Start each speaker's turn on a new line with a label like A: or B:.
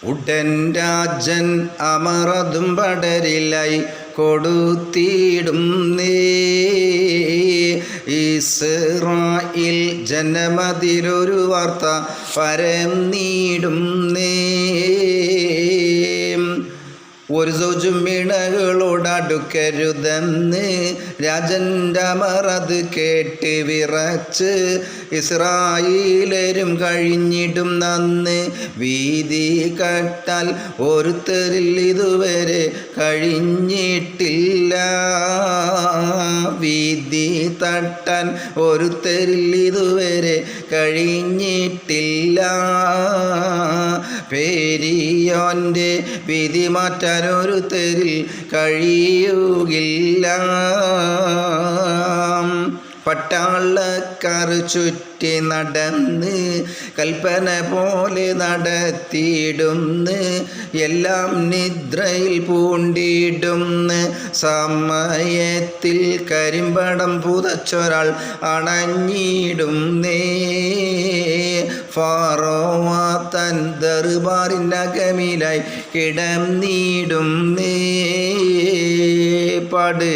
A: ഉടൻ രാജൻ അമറതും പടരിലായി കൊടുത്തിടുന്നേ. ഇസ്രായേൽ ജനമതിലൊരു വാർത്ത പരന്നിടുന്നേ. ഒരു സൗജും ഇണകളോടടുക്കരുതെന്ന് രാജൻ്റെ അമറത് കേട്ട് വിറച്ച് ഇസ്രായേലരും കഴിഞ്ഞിടും നന്ന്. വീതി കട്ടാൽ ഒരുത്തരിൽ ഇതുവരെ കഴിഞ്ഞിട്ടില്ല. വീതി തട്ടാൻ ഒരുത്തരിൽ ഇതുവരെ കഴിഞ്ഞിട്ടില്ല. പെരിയോൻ്റെ വിധി മാറ്റാൻ ഒരുത്തരിൽ കഴിയുകില്ല. പട്ടാളക്കാർ ചുറ്റി നടന്ന് കൽപ്പന പോലെ നടത്തിയിടുന്ന്. എല്ലാം നിദ്രയിൽ പൂണ്ടിടുന്ന്. സമയത്തിൽ കരിമ്പടം പുതച്ചൊരാൾ അണഞ്ഞിടുന്നേ. ഫറോവ തൻ ദർബാറിനകമിലായി കിടന്നിടുന്നേ. പാട്.